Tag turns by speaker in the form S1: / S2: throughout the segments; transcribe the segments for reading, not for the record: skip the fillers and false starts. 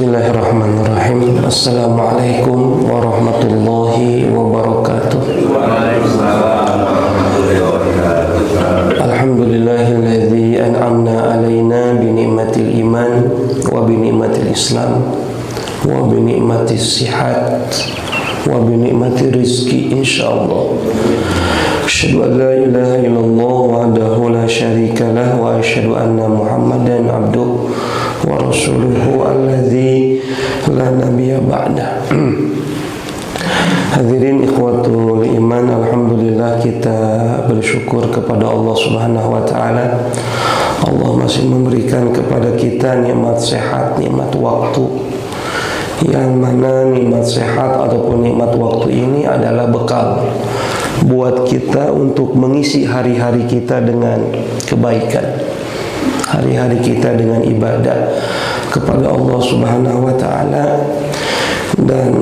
S1: Bismillahirrahmanirrahim. Assalamualaikum warahmatullahi wabarakatuh. Alhamdulillahilladzi an'amna alaina bi ni'matil iman wa bi ni'matil islam wa bi ni'matis sihat wa bi ni'matir rizki insyaallah. Asyhadu an la ilaha illallah wahdahu la syarika lah wa asyhadu anna Muhammadan abduhu wa rasuluhu alladzi la nabiyya ba'da. Hadirin ikhwatul iman, alhamdulillah kita bersyukur kepada Allah Subhanahu wa taala. Allah masih memberikan kepada kita nikmat sehat, nikmat waktu. Yang mana nikmat sehat ataupun nikmat waktu ini adalah bekal buat kita untuk mengisi hari-hari kita dengan kebaikan, hari-hari kita dengan ibadah kepada Allah Subhanahu wa taala. Dan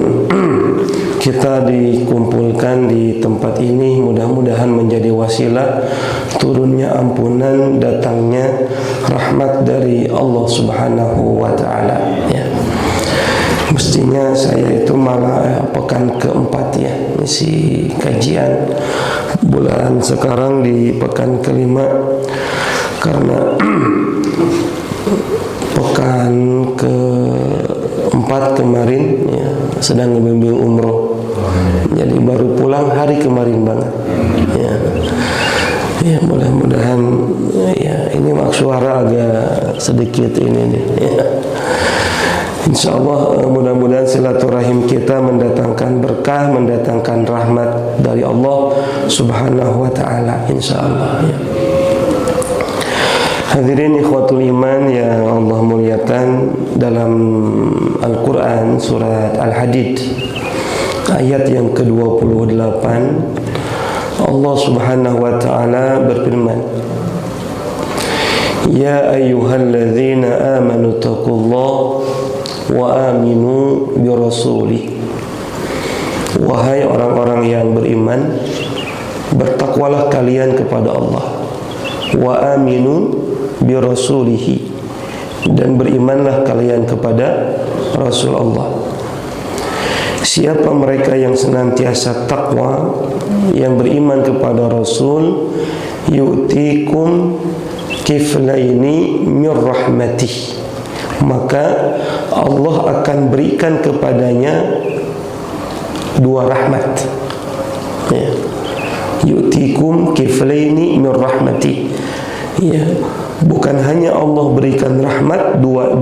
S1: kita dikumpulkan di tempat ini mudah-mudahan menjadi wasilah turunnya ampunan, datangnya rahmat dari Allah Subhanahu wa taala, ya. Mestinya saya itu malah pekan keempat, ya, misi kajian bulan sekarang di pekan kelima, karena pekan keempat kemarin, ya, sedang membimbing umroh, jadi baru pulang hari kemarin banget, ya. Ya, mudah-mudahan, ya, ini mak suara agak sedikit ini nih, ya. InsyaAllah mudah-mudahan silaturahim kita mendatangkan berkah, mendatangkan rahmat dari Allah Subhanahu wa ta'ala, insyaAllah, ya. Hadirin ikhwatul iman yang Allah muliakan, dalam Al-Quran surat Al-Hadid ayat yang ke-28 Allah Subhanahu wa ta'ala berfirman, Ya ayyuhalladzina amanu taqullaha wa aminu bi rasulih. Wahai orang-orang yang beriman, bertakwalah kalian kepada Allah. Wa aminu bi rasulihi, dan berimanlah kalian kepada Rasul Allah. Siapa mereka yang senantiasa takwa, yang beriman kepada Rasul, yu'tikum kiflaini min rahmatih, maka Allah akan berikan kepadanya dua rahmat, ya. Yu'tikum kiflaini min rahmatih, ya. Bukan hanya Allah berikan rahmat, dua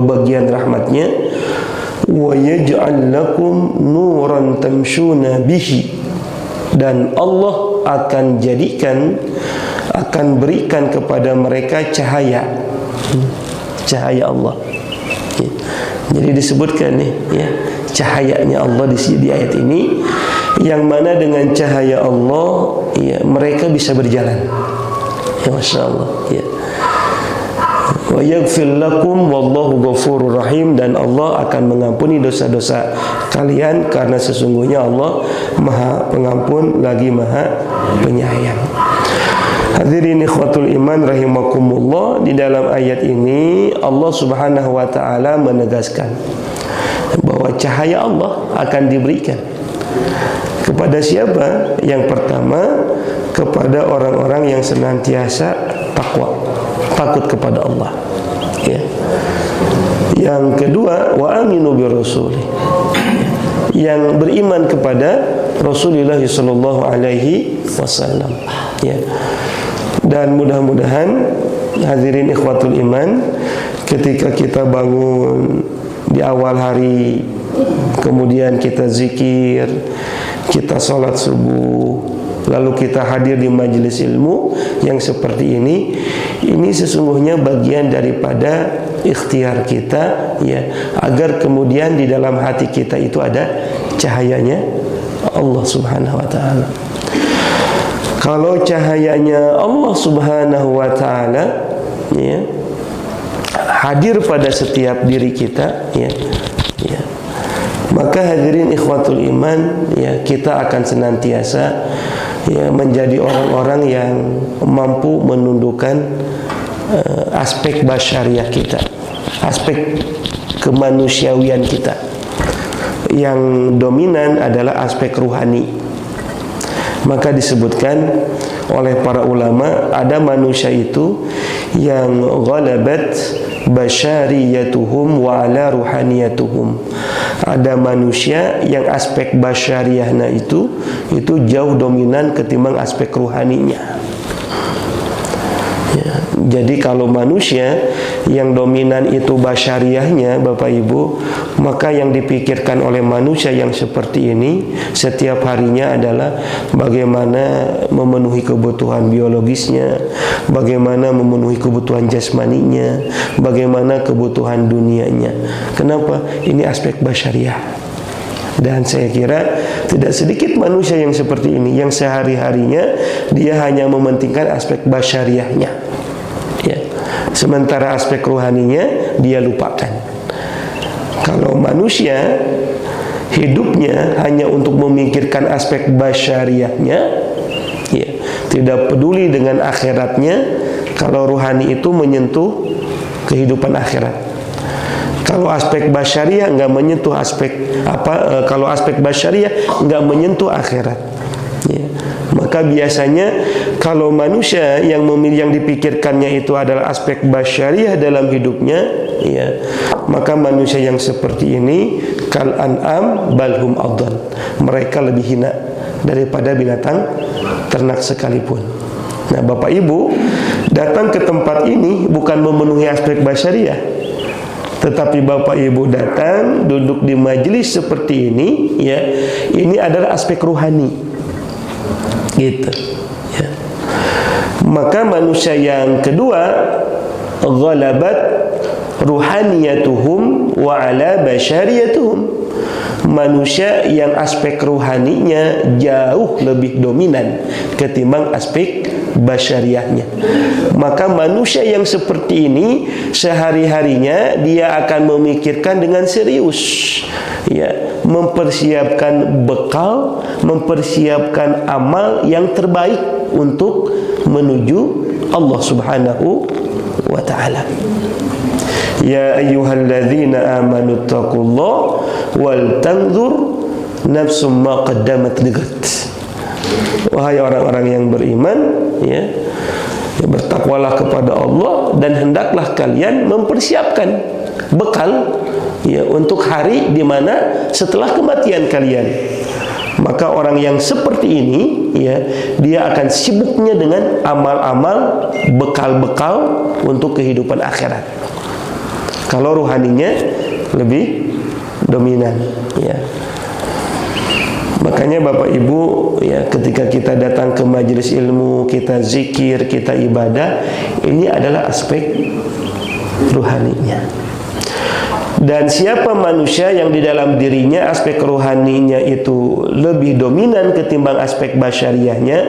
S1: bagian rahmatnya, wa yaj'al lakum nuran tamshuna bihi, dan Allah akan jadikan, akan berikan kepada mereka cahaya, cahaya Allah, ya. Jadi disebutkan nih, ya, cahayanya Allah di ayat ini, yang mana dengan cahaya Allah, ya, mereka bisa berjalan, ya, Masya Allah, ya. Wa yaghfir lakum wallahu ghafurur rahim, dan Allah akan mengampuni dosa-dosa kalian, karena sesungguhnya Allah Maha Pengampun lagi Maha Penyayang. Hadirin ikhwatul iman rahimakumullah, di dalam ayat ini Allah Subhanahu wa taala menegaskan bahwa cahaya Allah akan diberikan kepada siapa? Yang pertama, kepada orang-orang yang senantiasa takwa, takut kepada Allah, ya. Yang kedua, wa aminu bi rasulih, yang beriman kepada Rasulullah sallallahu alaihi wasallam, ya. Dan mudah-mudahan hadirin ikhwatul iman, ketika kita bangun di awal hari, kemudian kita zikir, kita sholat subuh, lalu kita hadir di majelis ilmu yang seperti ini sesungguhnya bagian daripada ikhtiar kita, ya, agar kemudian di dalam hati kita itu ada cahayanya Allah Subhanahu wa ta'ala. Kalau cahayanya Allah Subhanahu wa ta'ala, ya, hadir pada setiap diri kita, ya, ya, maka hadirin ikhwatul iman, ya, kita akan senantiasa, ya, menjadi orang-orang yang mampu menundukkan aspek basyariah kita, aspek kemanusiawian kita. Yang dominan adalah aspek ruhani. Maka disebutkan oleh para ulama, ada manusia itu yang ghalabat basyariyatuhum wa ala ruhaniyatuhum. Ada manusia yang aspek basyariahnya itu jauh dominan ketimbang aspek ruhaninya. Ya, jadi kalau manusia yang dominan itu basyariahnya, Bapak Ibu, maka yang dipikirkan oleh manusia yang seperti ini setiap harinya adalah bagaimana memenuhi kebutuhan biologisnya, bagaimana memenuhi kebutuhan jasmaninya, bagaimana kebutuhan dunianya. Kenapa? Ini aspek basyariah. Dan saya kira tidak sedikit manusia yang seperti ini, yang sehari-harinya dia hanya mementingkan aspek basyariahnya, ya. Sementara aspek ruhaninya dia lupakan. Kalau manusia hidupnya hanya untuk memikirkan aspek basyariahnya, ya, tidak peduli dengan akhiratnya, kalau ruhani itu menyentuh kehidupan akhirat. Kalau aspek basyariah enggak menyentuh kalau aspek basyariah enggak menyentuh akhirat, ya. Maka biasanya kalau manusia yang dipikirkannya itu adalah aspek basyariah dalam hidupnya, ya, maka manusia yang seperti ini kal an'am balhum adall. Mereka lebih hina daripada binatang ternak sekalipun. Nah, Bapak Ibu datang ke tempat ini bukan memenuhi aspek basyariah, tetapi Bapak Ibu datang duduk di majelis seperti ini, ya, ini adalah aspek ruhani, gitu, ya. Maka manusia yang kedua ghalabat ruhaniyatuhum wa ala basyariyatuhum. Manusia yang aspek ruhaninya jauh lebih dominan ketimbang aspek basyariahnya. Maka manusia yang seperti ini sehari-harinya dia akan memikirkan dengan serius, ya, mempersiapkan bekal, mempersiapkan amal yang terbaik untuk menuju Allah Subhanahu wa ta'ala. Ya ayyuhalladzina amanu taqullaha wal tanzur nafsum ma qaddamat ligad. Wahai orang-orang yang beriman, ya, bertakwalah kepada Allah dan hendaklah kalian mempersiapkan bekal, ya, untuk hari di mana setelah kematian kalian. Maka orang yang seperti ini, ya, dia akan sibuknya dengan amal-amal bekal-bekal untuk kehidupan akhirat. Kalau ruhaninya lebih dominan, ya. Makanya Bapak Ibu, ya, ketika kita datang ke majelis ilmu, kita zikir, kita ibadah, ini adalah aspek ruhaninya. Dan siapa manusia yang di dalam dirinya aspek ruhaninya itu lebih dominan ketimbang aspek basyariahnya,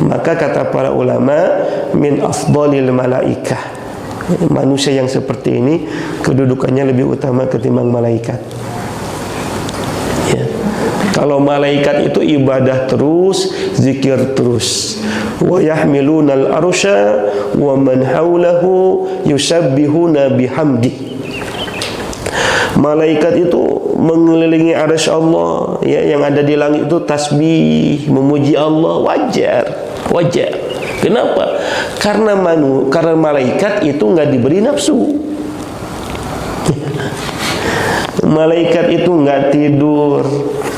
S1: maka kata para ulama min afdalil malaikah. Manusia yang seperti ini kedudukannya lebih utama ketimbang malaikat, ya. Kalau malaikat itu ibadah terus, zikir terus. Wa yahmilunal arsya wa man haulahu yusabbihuna bihamdi. Malaikat itu mengelilingi arsy Allah, ya, yang ada di langit itu tasbih, memuji Allah, wajar. Kenapa? Karena malaikat itu nggak diberi nafsu. Malaikat itu nggak tidur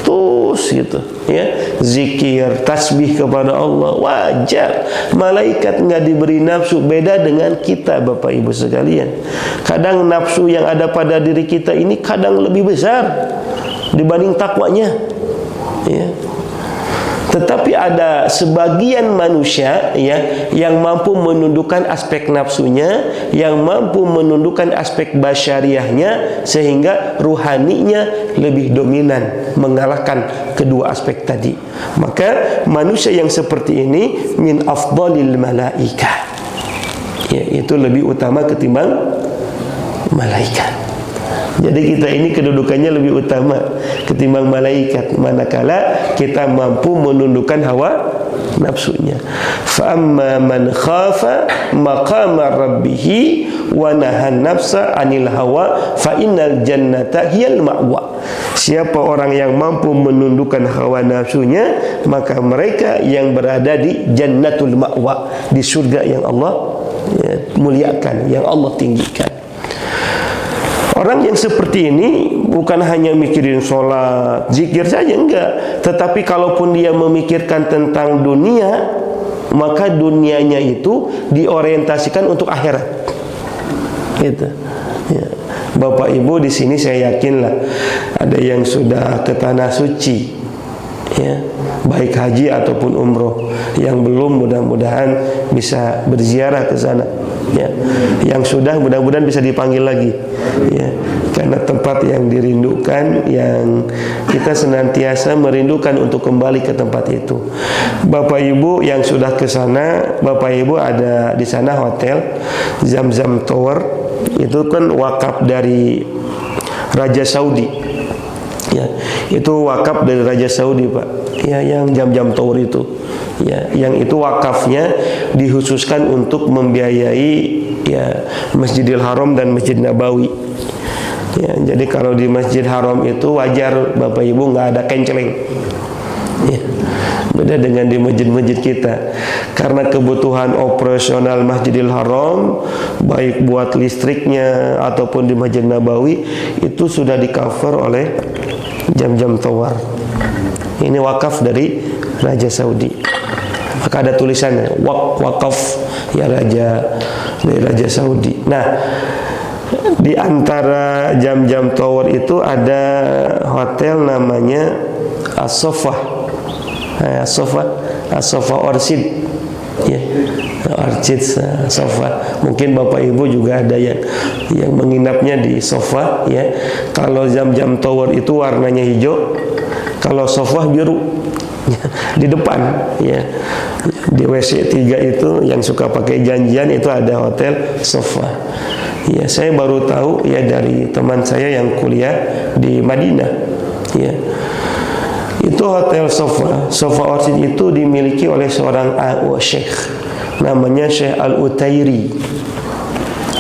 S1: terus, gitu, ya, zikir, tasbih kepada Allah, wajar. Malaikat nggak diberi nafsu. Beda dengan kita, Bapak Ibu sekalian. Kadang nafsu yang ada pada diri kita ini kadang lebih besar dibanding takwanya, ya. Tetapi ada sebagian manusia, ya, yang mampu menundukkan aspek nafsunya, yang mampu menundukkan aspek basyariahnya, sehingga ruhaninya lebih dominan mengalahkan kedua aspek tadi. Maka manusia yang seperti ini min afdalil malaikah, ya, itu lebih utama ketimbang malaikat. Jadi kita ini kedudukannya lebih utama ketimbang malaikat, manakala kita mampu menundukkan hawa nafsunya. Fa amma man khafa maqama rabbih wa nahan nafsa 'anil hawa fa innal jannata hiyal ma'wa. Siapa orang yang mampu menundukkan hawa nafsunya, maka mereka yang berada di jannatul ma'wa, di surga yang Allah muliakan, yang Allah tinggikan. Orang yang seperti ini bukan hanya mikirin sholat, zikir saja, enggak. Tetapi kalaupun dia memikirkan tentang dunia, maka dunianya itu diorientasikan untuk akhirat. Gitu. Ya. Bapak Ibu di sini saya yakinlah ada yang sudah ke tanah suci, ya, baik haji ataupun umroh. Yang belum mudah-mudahan bisa berziarah ke sana. Ya, yang sudah mudah-mudahan bisa dipanggil lagi, ya, karena tempat yang dirindukan, yang kita senantiasa merindukan untuk kembali ke tempat itu. Bapak Ibu yang sudah ke sana, Bapak Ibu ada di sana hotel Zamzam Tower, itu kan wakaf dari Raja Saudi, ya, itu wakaf dari Raja Saudi, Pak, ya, yang Zamzam Tower itu. Ya, yang itu wakafnya dikhususkan untuk membiayai, ya, Masjidil Haram dan Masjid Nabawi. Ya, jadi kalau di Masjid Haram itu wajar Bapak Ibu nggak ada kenceleng. Ya, beda dengan di masjid-masjid kita. Karena kebutuhan operasional Masjidil Haram, baik buat listriknya ataupun di Masjid Nabawi, itu sudah di-cover oleh Zamzam Tower. Ini wakaf dari Raja Saudi. Maka ada tulisannya wakaf, ya, dari Raja Saudi. Nah, di antara Zamzam Tower itu ada hotel namanya As-Sofa, As-Sofa Orchid, ya, Orchid Sofa. Mungkin Bapak Ibu juga ada yang menginapnya di Sofa, ya. Kalau Zamzam Tower itu warnanya hijau, kalau Sofa biru. Di depan, ya, di WC 3 itu yang suka pakai janjian itu ada hotel Sofa. Ya, saya baru tahu, ya, dari teman saya yang kuliah di Madinah, ya. Itu hotel Sofa Orchid itu dimiliki oleh seorang syekh, namanya Syekh Al-Utairi,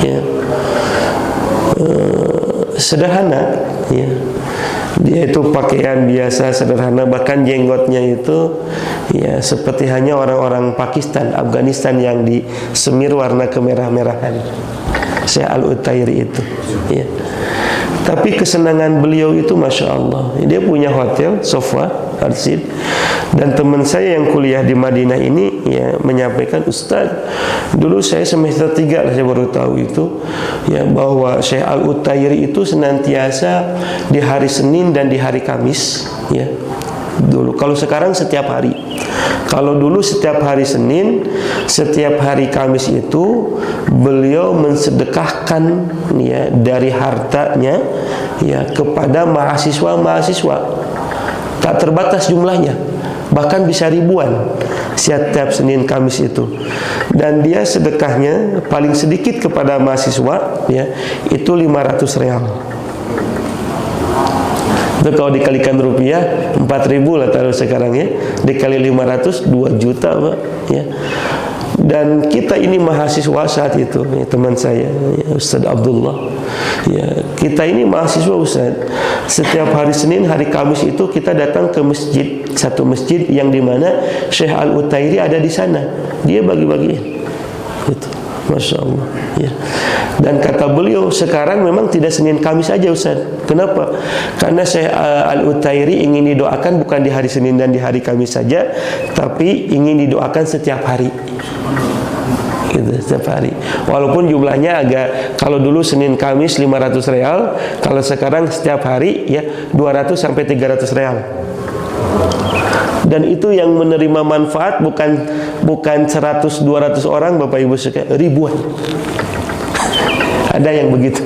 S1: ya. Sederhana, ya. Dia itu pakaian biasa sederhana, bahkan jenggotnya itu, ya, seperti hanya orang-orang Pakistan, Afghanistan yang disemir warna kemerah-merahan. Syekh Al-Utairi itu, ya. Tapi kesenangan beliau itu Masya Allah, dia punya hotel Sofa Orchid. Dan teman saya yang kuliah di Madinah ini, ya, menyampaikan, Ustaz, dulu saya semester 3 lah saya baru tahu itu, ya, bahwa Syekh Al-Utairi itu senantiasa di hari Senin dan di hari Kamis, ya, dulu. Kalau sekarang setiap hari. Kalau dulu setiap hari Senin, setiap hari Kamis itu beliau mensedekahkan, ya, dari hartanya, ya, kepada mahasiswa-mahasiswa. Tak terbatas jumlahnya, bahkan bisa ribuan setiap Senin Kamis itu. Dan dia sedekahnya paling sedikit kepada mahasiswa, ya, itu 500 real. Itu kalau dikalikan rupiah 4.000 lah taruh sekarang, ya, dikali 500 2 juta, Pak, ya. Dan kita ini mahasiswa saat itu, ya, teman saya, ya, Ustaz Abdullah, ya, kita ini mahasiswa, Ustaz. Setiap hari Senin, hari Kamis itu kita datang ke masjid, satu masjid yang dimana Syekh Al-Utairi ada di sana. Dia bagi-bagi, gitu. Masya Allah, ya. Dan kata beliau, sekarang memang tidak Senin Kamis saja, Ustaz. Kenapa? Karena Syekh Al-Utairi ingin didoakan bukan di hari Senin dan di hari Kamis saja, tapi ingin didoakan setiap hari, gitu, setiap hari. Walaupun jumlahnya agak, kalau dulu Senin Kamis 500 real, kalau sekarang setiap hari, ya, 200 sampai 300 real. Dan itu yang menerima manfaat bukan 100-200 orang, Bapak Ibu sekalian, ribuan. Ada yang begitu,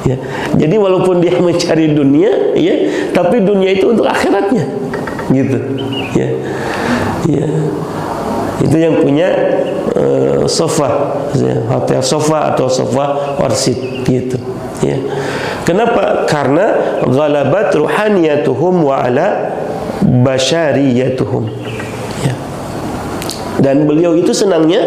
S1: ya. Jadi walaupun dia mencari dunia, ya, tapi dunia itu untuk akhiratnya, gitu, ya, ya. Itu yang punya Sofa, ya, hotel Sofa atau Sofa Orchid, gitu, ya. Kenapa? Karena ghalabat ruhaniyatuhum wa ala basyariyatuhum, ya. Dan beliau itu senangnya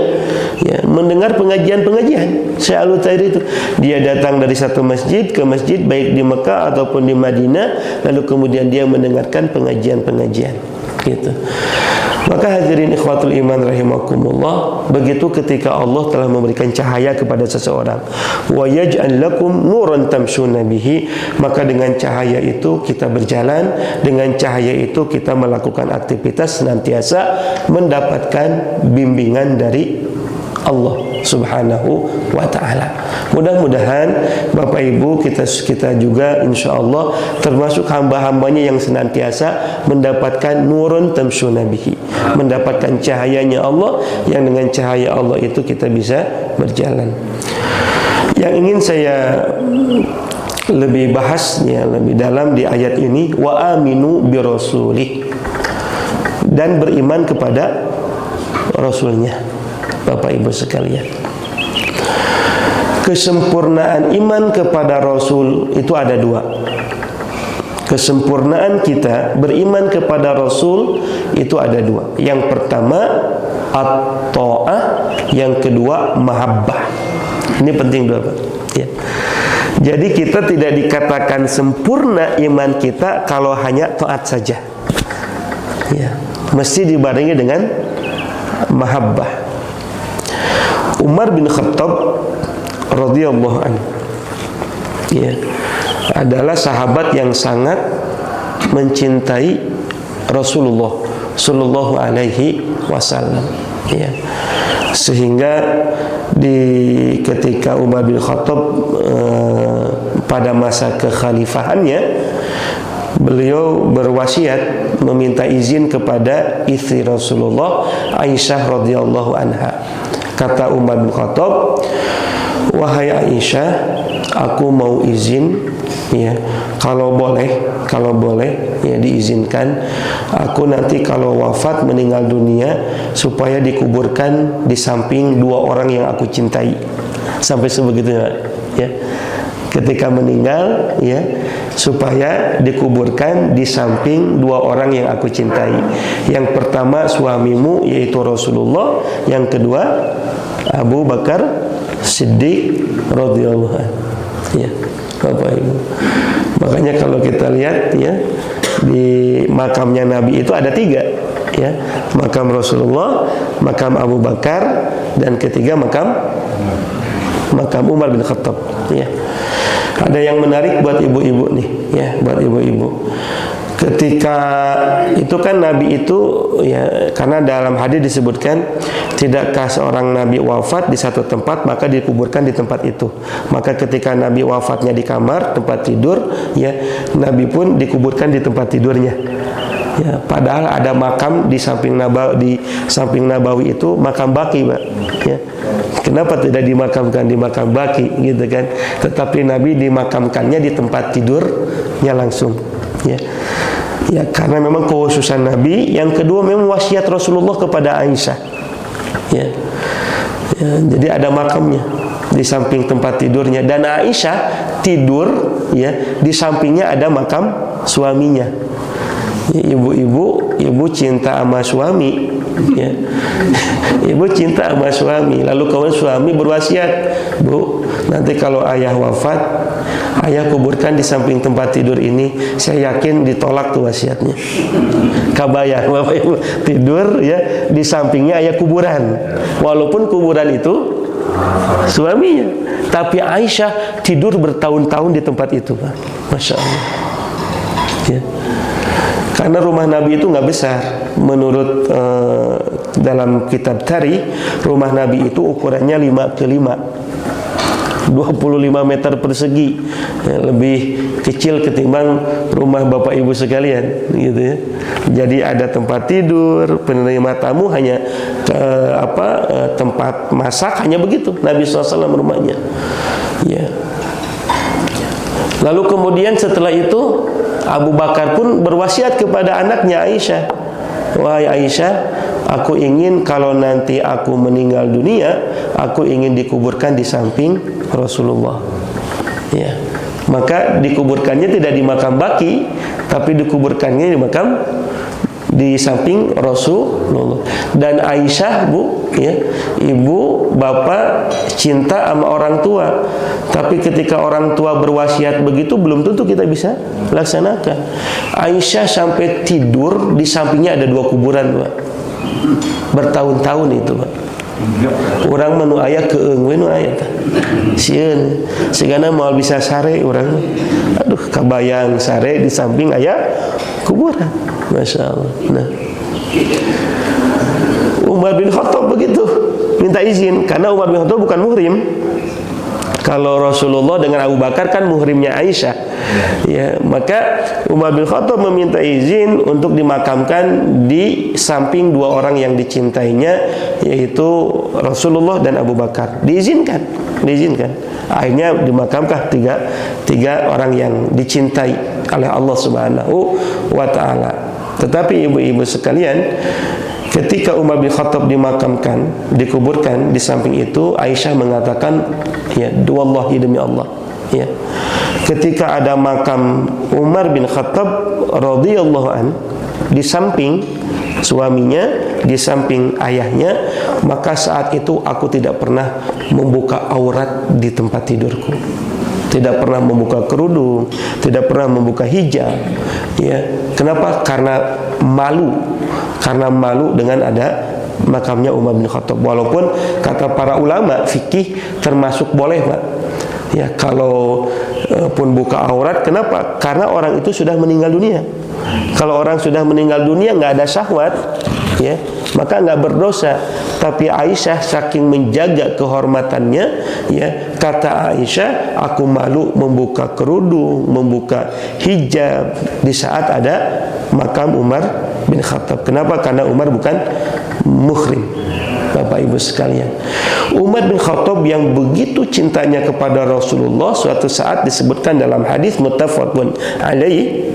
S1: ya, mendengar pengajian-pengajian. Selalu tadi itu dia datang dari satu masjid ke masjid, baik di Mekah ataupun di Madinah, lalu kemudian dia mendengarkan pengajian-pengajian gitu. Maka hadirin ikhwatul iman rahimakumullah, begitu ketika Allah telah memberikan cahaya kepada seseorang, wa yaj'al lakum nuran tamshuna bihi, maka dengan cahaya itu kita berjalan, dengan cahaya itu kita melakukan aktivitas, senantiasa mendapatkan bimbingan dari Allah Subhanahu wa ta'ala. Mudah-mudahan Bapak Ibu kita juga insyaallah termasuk hamba-hambanya yang senantiasa mendapatkan nurun tamshuna bihi, mendapatkan cahayanya Allah, yang dengan cahaya Allah itu kita bisa berjalan. Yang ingin saya lebih bahasnya lebih dalam di ayat ini, wa aminu bi rasulih, dan beriman kepada rasulnya. Bapak Ibu sekalian, kesempurnaan iman kepada Rasul itu ada dua. Kesempurnaan kita beriman kepada Rasul itu ada dua. Yang pertama at-ta'ah, yang kedua mahabbah. Ini penting dua, Pak. Ya. Jadi kita tidak dikatakan sempurna iman kita kalau hanya taat saja. Ya, mesti dibarengi dengan mahabbah. Umar bin Khattab radhiyallahu anhu ya, adalah sahabat yang sangat mencintai Rasulullah sallallahu alaihi wasallam ya. Sehingga ketika Umar bin Khattab pada masa kekhalifahannya, beliau berwasiat meminta izin kepada istri Rasulullah, Aisyah radhiyallahu anha. Kata Umar bin Khattab, wahai Aisyah, aku mau izin ya, kalau boleh ya diizinkan aku nanti kalau wafat meninggal dunia supaya dikuburkan di samping dua orang yang aku cintai. Sampai sebegitunya ya. Ketika meninggal ya, supaya dikuburkan di samping dua orang yang aku cintai. Yang pertama suamimu yaitu Rasulullah, yang kedua Abu Bakar Siddiq radhiyallahu anhu. Ya, Bapak Ibu. Makanya kalau kita lihat ya, di makamnya Nabi itu ada tiga ya, makam Rasulullah, makam Abu Bakar, dan ketiga makam Umar bin Khattab ya. Ada yang menarik buat ibu-ibu nih ya, buat ibu-ibu. Ketika itu kan Nabi itu ya, karena dalam hadis disebutkan, tidakkah seorang Nabi wafat di satu tempat maka dikuburkan di tempat itu. Maka ketika Nabi wafatnya di kamar tempat tidur ya, Nabi pun dikuburkan di tempat tidurnya. Ya, padahal ada makam di samping Nabawi itu makam Baqi, Pak. Ya. Kenapa tidak dimakamkan di makam Baqi gitu kan? Tetapi Nabi dimakamkannya di tempat tidurnya langsung. Ya. Ya, karena memang kekhususan Nabi. Yang kedua memang wasiat Rasulullah kepada Aisyah. Ya. Ya, jadi ada makamnya di samping tempat tidurnya, dan Aisyah tidur ya di sampingnya ada makam suaminya. Ibu cinta sama suami ya. Ibu cinta sama suami. Lalu kawan suami berwasiat, Bu, nanti kalau ayah wafat, ayah kuburkan di samping tempat tidur ini. Saya yakin ditolak tuh wasiatnya. Kabayang Bapak Ibu tidur ya di sampingnya ayah kuburan, walaupun kuburan itu suaminya, tapi Aisyah tidur bertahun-tahun di tempat itu, Pak. Masya Allah ya. Karena rumah Nabi itu nggak besar. Menurut dalam kitab Tarikh, rumah Nabi itu ukurannya 5x5, 25 meter persegi ya, lebih kecil ketimbang rumah Bapak Ibu sekalian gitu ya. Jadi ada tempat tidur, penerima tamu hanya tempat masak, hanya begitu Nabi SAW rumahnya ya. Lalu kemudian setelah itu Abu Bakar pun berwasiat kepada anaknya Aisyah, wahai Aisyah, aku ingin kalau nanti aku meninggal dunia, aku ingin dikuburkan di samping Rasulullah ya. Maka dikuburkannya tidak di makam Baqi, tapi dikuburkannya di di samping Rasulullah. Dan Aisyah, Bu, ya, ibu bapak cinta sama orang tua. Tapi ketika orang tua berwasiat begitu, belum tentu kita bisa laksanakan. Aisyah sampai tidur di sampingnya ada 2 kuburan, Pak. Bertahun-tahun itu, Pak. Orang menu ayah keeng we nu aya tah. Sieun sigana moal bisa sare urang. Aduh, kabayang sare di samping aya kuburan. Masyaallah. Nah, Umar bin Khattab begitu, minta izin karena Umar bin Khattab bukan muhrim. Kalau Rasulullah dengan Abu Bakar kan muhrimnya Aisyah. Ya, maka Umar bin Khattab meminta izin untuk dimakamkan di samping 2 orang yang dicintainya, yaitu Rasulullah dan Abu Bakar. Diizinkan. Akhirnya dimakamkan tiga orang yang dicintai oleh Allah Subhanahu wa taala. Tetapi ibu-ibu sekalian, ketika Umar bin Khattab dimakamkan, dikuburkan di samping itu, Aisyah mengatakan, ya, wallahi demi Allah, ya, ketika ada makam Umar bin Khattab radhiyallahu an di samping suaminya, di samping ayahnya, maka saat itu aku tidak pernah membuka aurat di tempat tidurku. Tidak pernah membuka kerudung, tidak pernah membuka hijab. Ya, kenapa? Karena malu dengan ada makamnya Umar bin Khattab. Walaupun kata para ulama fikih termasuk boleh, Pak. Ya, kalau pun buka aurat, kenapa? Karena orang itu sudah meninggal dunia. Kalau orang sudah meninggal dunia nggak ada syahwat, ya, maka nggak berdosa. Tapi Aisyah saking menjaga kehormatannya, ya, kata Aisyah, aku malu membuka kerudung, membuka hijab di saat ada makam Umar bin Khattab. Kenapa? Karena Umar bukan muhrim. Bapak Ibu sekalian, Umar bin Khattab yang begitu cintanya kepada Rasulullah, suatu saat disebutkan dalam hadis muttafaqun alaihi,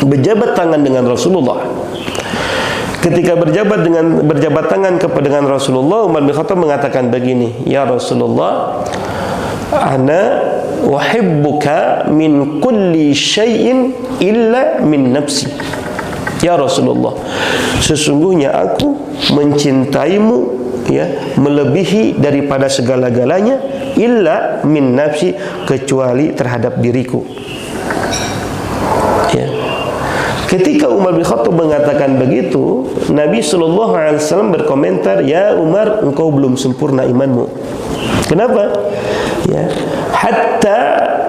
S1: berjabat tangan dengan Rasulullah. Ketika berjabat tangan dengan Rasulullah, Umar bin Khattab mengatakan begini, ya Rasulullah, ana uhibbuka min kulli syai'in illa min nafsi. Ya Rasulullah, sesungguhnya aku mencintaimu, ya, melebihi daripada segala-galanya, illa min nafsi, kecuali terhadap diriku. Ya. Ketika Umar bin Khattab mengatakan begitu, Nabi SAW berkomentar, ya Umar, engkau belum sempurna imanmu. Kenapa? Ya, hatta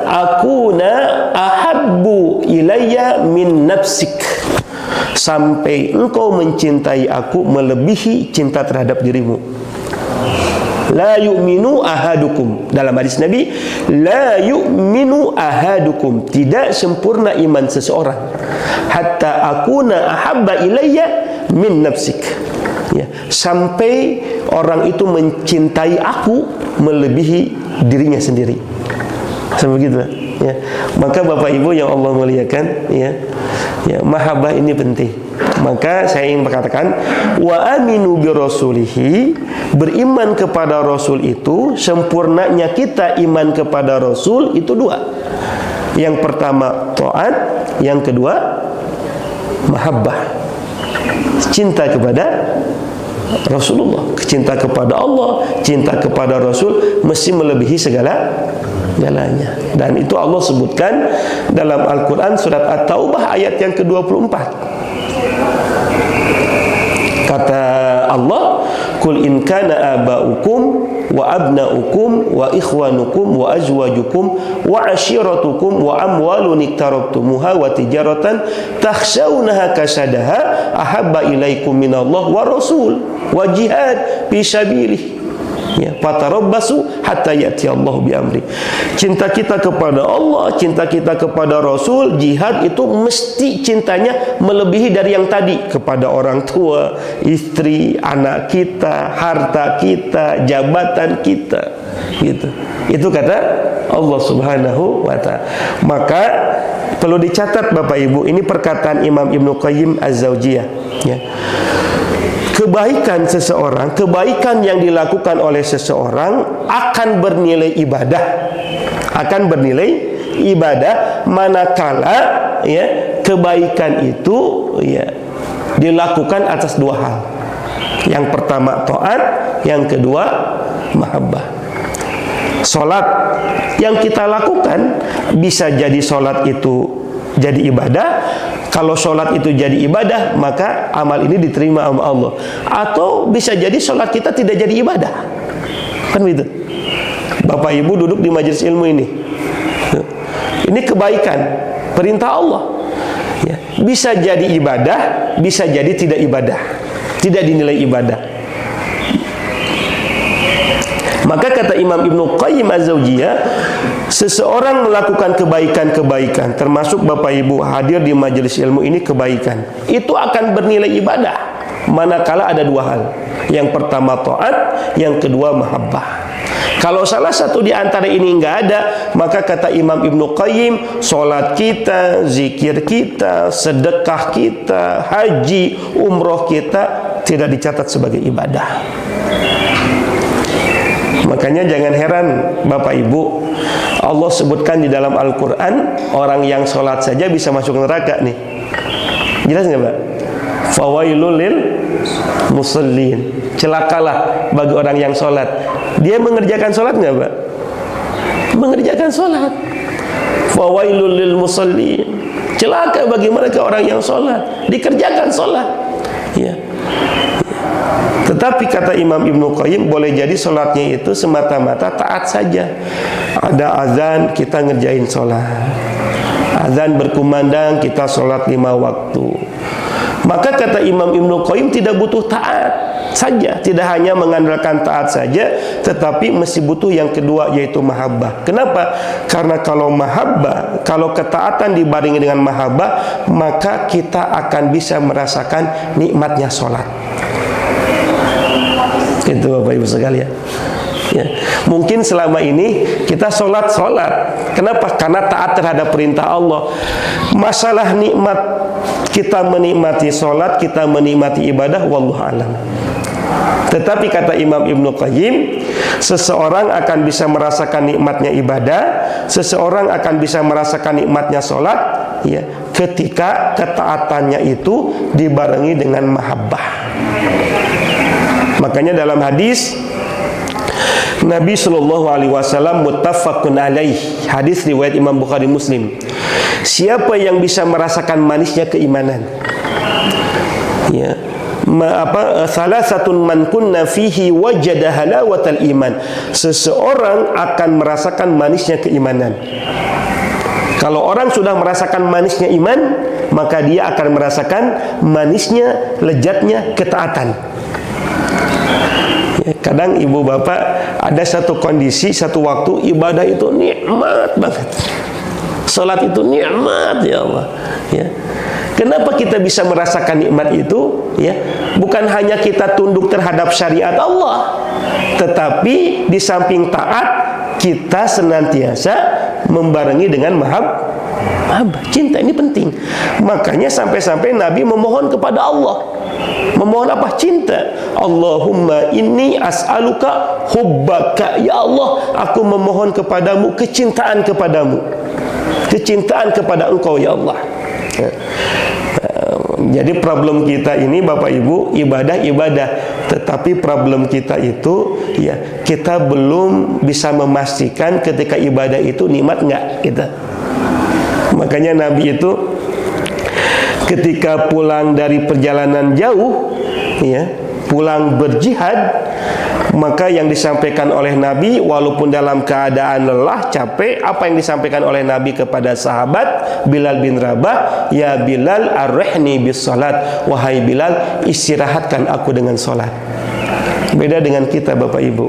S1: akuna ahabbu ilayya min nafsik, sampai engkau mencintai aku melebihi cinta terhadap dirimu. La yu'minu ahadukum, dalam hadis Nabi, la yu'minu ahadukum, tidak sempurna iman seseorang, hatta akuna ahabba ilayya min nafsik, ya, sampai orang itu mencintai aku melebihi dirinya sendiri. Sampai begitu, ya. Maka Bapak Ibu yang Allah muliakan, ya, ya, mahabbah ini penting. Maka saya ingin berkatakan, wa aminu bi rasulihi, beriman kepada Rasul itu, sempurnanya kita iman kepada Rasul itu 2. Yang pertama taat, yang kedua mahabbah, cinta kepada Rasulullah. Cinta kepada Allah, cinta kepada Rasul mesti melebihi segala-galanya. Dan itu Allah sebutkan dalam Al-Quran surat At-Taubah ayat yang ke-24. Kata Allah, kul in kana aba'ukum wa abna'ukum wa ikhwanukum wa azwajukum wa ashiratukum wa amwalun iktarabtumuha wa tijaratan takhshawnaha kasadaha ahabba ilaikum minallah wa rasul wa jihad fi sabilih, ya, fatarabbasu hatta ya'ti Allah bi amri. Cinta kita kepada Allah, cinta kita kepada Rasul, jihad itu mesti cintanya melebihi dari yang tadi, kepada orang tua, istri, anak kita, harta kita, jabatan kita, gitu. Itu kata Allah Subhanahu wa ta'ala. Maka perlu dicatat Bapak Ibu, ini perkataan Imam Ibnu Qayyim Az-Zawjiyah, ya. Kebaikan seseorang, kebaikan yang dilakukan oleh seseorang akan bernilai ibadah, manakala, ya, kebaikan itu, ya, dilakukan atas dua hal. Yang pertama taat, yang kedua mahabbah. Salat yang kita lakukan bisa jadi salat itu jadi ibadah. Kalau salat itu jadi ibadah, maka amal ini diterima sama Allah. Atau bisa jadi salat kita tidak jadi ibadah. Kan begitu. Bapak Ibu duduk di majelis ilmu ini. Ini kebaikan, perintah Allah. Ya, bisa jadi ibadah, bisa jadi tidak ibadah. Tidak dinilai ibadah. Maka kata Imam Ibnu Qayyim Az-Zaujiyah, seseorang melakukan kebaikan-kebaikan, termasuk Bapak Ibu hadir di majelis ilmu ini kebaikan, itu akan bernilai ibadah manakala ada dua hal. Yang pertama taat, yang kedua mahabbah. Kalau salah satu di antara ini enggak ada, maka kata Imam Ibnu Qayyim, salat kita, zikir kita, sedekah kita, haji, umroh kita tidak dicatat sebagai ibadah. Makanya jangan heran Bapak Ibu, Allah sebutkan di dalam Al-Quran, orang yang sholat saja bisa masuk neraka nih. Jelas nggak Pak? Fawailul lil musallin. Celakalah bagi orang yang sholat. Dia mengerjakan sholat nggak Pak? Mengerjakan sholat. Fawailul lil musallin. Celaka bagi mereka orang yang sholat, dikerjakan sholat. Ya. Tetapi kata Imam Ibnu Qayyim, boleh jadi sholatnya itu semata-mata taat saja. Ada azan, kita ngerjain sholat. Azan berkumandang, kita sholat 5 waktu. Maka kata Imam Ibnu Qayyim tidak butuh taat saja, tidak hanya mengandalkan taat saja, tetapi mesti butuh yang kedua, yaitu mahabbah. Kenapa? Karena kalau mahabbah, kalau ketaatan dibarengi dengan mahabbah, maka kita akan bisa merasakan nikmatnya sholat. Itu Bapak Ibu sekalian. Ya. Mungkin selama ini kita sholat. Kenapa? Karena taat terhadap perintah Allah. Masalah nikmat, kita menikmati sholat, kita menikmati ibadah, wallahu alam. Tetapi kata Imam Ibnu Qayyim, seseorang akan bisa merasakan nikmatnya ibadah, seseorang akan bisa merasakan nikmatnya sholat, ya, ketika ketaatannya itu dibarengi dengan mahabbah. Makanya dalam hadis Nabi SAW muttafaqun alaih, hadis riwayat Imam Bukhari Muslim, siapa yang bisa merasakan manisnya keimanan, ya, salasatun man kunna fihi wajada halawatal iman, seseorang akan merasakan manisnya keimanan. Kalau orang sudah merasakan manisnya iman, maka dia akan merasakan manisnya, lezatnya ketaatan. Kadang ibu bapak ada satu kondisi, satu waktu ibadah itu nikmat banget, salat itu nikmat, ya Allah, ya. Kenapa kita bisa merasakan nikmat itu? Ya, bukan hanya kita tunduk terhadap syariat Allah, tetapi di samping taat kita senantiasa membarengi dengan mahabbah, cinta. Ini penting. Makanya sampai-sampai Nabi memohon kepada Allah. Memohon apa? Cinta. Allahumma inni as'aluka hubbaka. Ya Allah, aku memohon kepadamu kecintaan kepadamu, kecintaan kepada Engkau, ya Allah. Jadi problem kita ini Bapak Ibu, ibadah, tetapi problem kita itu, ya, kita belum bisa memastikan ketika ibadah itu nikmat enggak kita. Makanya Nabi itu ketika pulang dari perjalanan jauh, ya, pulang berjihad, maka yang disampaikan oleh Nabi, walaupun dalam keadaan lelah, capek, apa yang disampaikan oleh Nabi kepada sahabat Bilal bin Rabah, ya Bilal arrihni bis salat, wahai Bilal, istirahatkan aku dengan salat. Beda dengan kita Bapak Ibu,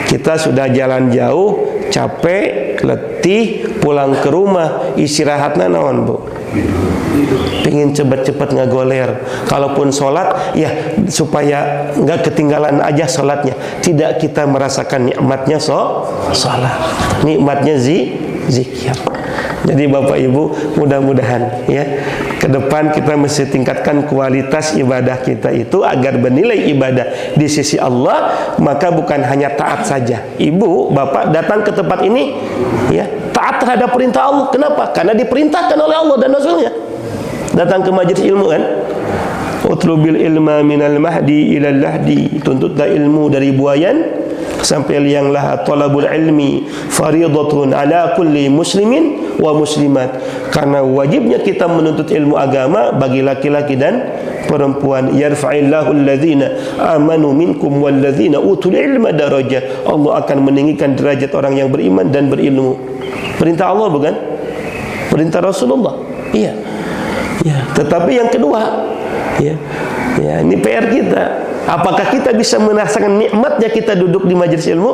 S1: kita sudah jalan jauh, capek, letih, pulang ke rumah, istirahatnya naon Bu? Pengen cepat-cepat ngagoler. Kalaupun sholat, ya supaya nggak ketinggalan aja sholatnya. Tidak kita merasakan nikmatnya sholat, nikmatnya zikir. Jadi Bapak Ibu, mudah-mudahan ya ke depan kita mesti tingkatkan kualitas ibadah kita itu agar bernilai ibadah di sisi Allah. Maka bukan hanya taat saja. Ibu, Bapak datang ke tempat ini, ya, taat terhadap perintah Allah. Kenapa? Karena diperintahkan oleh Allah dan Rasulnya. Datang ke majelis ilmu kan, utlubil ilma minal mahdi ilal lahdi, tuntutlah ilmu dari buayan sampai liang lahat. Talabul ilmi faridatun ala kulli muslimin wa muslimat, karena wajibnya kita menuntut ilmu agama bagi laki-laki dan perempuan. Yarfa'illahu alladhina amanu minkum walladhina utul ilma darajah, Allah akan meninggikan derajat orang yang beriman dan berilmu. Perintah Allah bukan? Perintah Rasulullah. Iya. Ya, tetapi yang kedua, ya, ini PR kita. Apakah kita bisa merasakan nikmatnya kita duduk di majelis ilmu?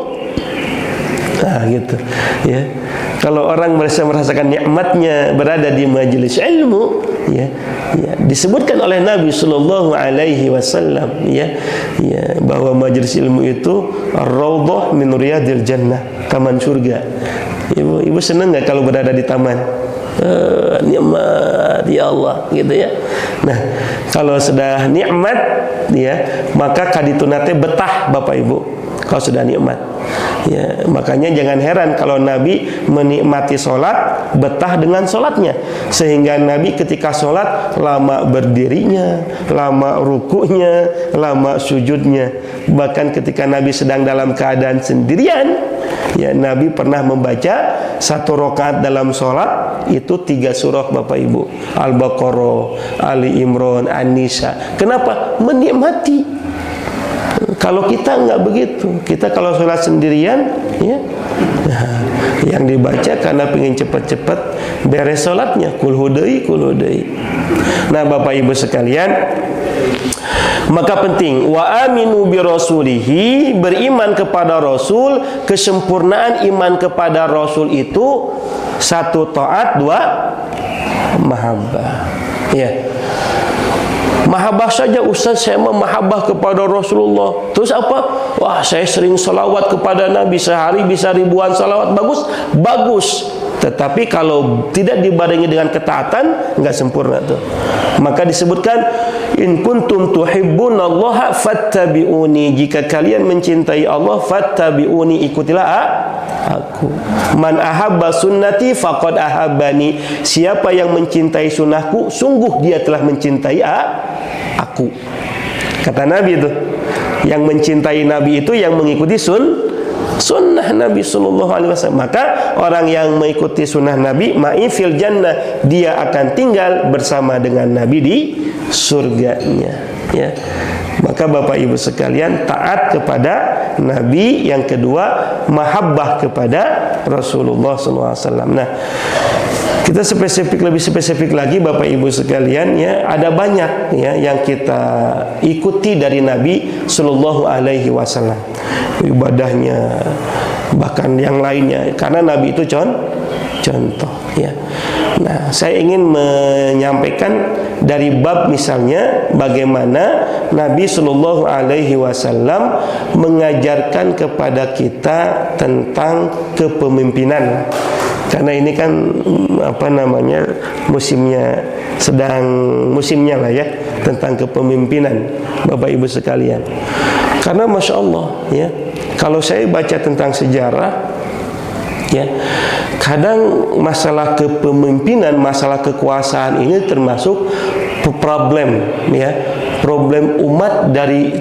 S1: Nah, gitu. Ya. Kalau orang merasa merasakan nikmatnya berada di majelis ilmu, ya, disebutkan oleh Nabi Sallallahu Alaihi Wasallam, bahwa majelis ilmu itu ar-raudhah min riyadil jannah, taman surga. Ibu senang nggak kalau berada di taman? Nikmat ya Allah, gitu ya. Nah, kalau sudah nikmat, maka kaditunate betah Bapak Ibu. Kalau sudah nikmat, makanya jangan heran kalau Nabi menikmati sholat, betah dengan sholatnya, sehingga Nabi ketika sholat lama berdirinya, lama rukunya, lama sujudnya. Bahkan ketika Nabi sedang dalam keadaan sendirian, Nabi pernah membaca satu rakaat dalam sholat itu 3 surah Bapak Ibu, Al-Baqarah, Ali Imran, An-Nisa. Kenapa? Menikmati. Kalau kita enggak begitu, kita kalau sholat sendirian, yang dibaca karena pengen cepat-cepat beres sholatnya, kul hudai. Nah, Bapak Ibu sekalian, maka penting wa aminu bi rasulihi, beriman kepada Rasul. Kesempurnaan iman kepada Rasul itu 1 taat, 2 mahabbah. Mahabbah saja, Ustaz, saya mahabbah kepada Rasulullah. Terus apa? Wah, saya sering salawat kepada Nabi, sehari bisa ribuan salawat. Bagus. Tetapi kalau tidak dibarengi dengan ketaatan, enggak sempurna tuh. Maka disebutkan, in kuntum tuhibbunallaha fattabi'uni, jika kalian mencintai Allah, fattabi'uni, ikutilah aku. Man ahabba sunnati faqad ahabbani, siapa yang mencintai sunnahku, sungguh dia telah mencintai aku. Kata Nabi itu, yang mencintai Nabi itu yang mengikuti sunnah Nabi Sallallahu Alaihi Wasallam. Maka orang yang mengikuti sunnah Nabi, ma'ifil jannah, dia akan tinggal bersama dengan Nabi di surganya. Maka Bapak Ibu sekalian, taat kepada Nabi. Yang kedua, mahabbah kepada Rasulullah SAW. Nah, kita lebih spesifik lagi Bapak Ibu sekalian, ada banyak yang kita ikuti dari Nabi Sallallahu Alaihi Wasallam, ibadahnya, bahkan yang lainnya, karena Nabi itu contoh. Nah, saya ingin menyampaikan dari bab misalnya bagaimana Nabi Sallallahu Alaihi Wasallam mengajarkan kepada kita tentang kepemimpinan. Karena ini kan musimnya lah tentang kepemimpinan Bapak Ibu sekalian. Karena Masya Allah kalau saya baca tentang sejarah, kadang masalah kepemimpinan, masalah kekuasaan ini termasuk problem umat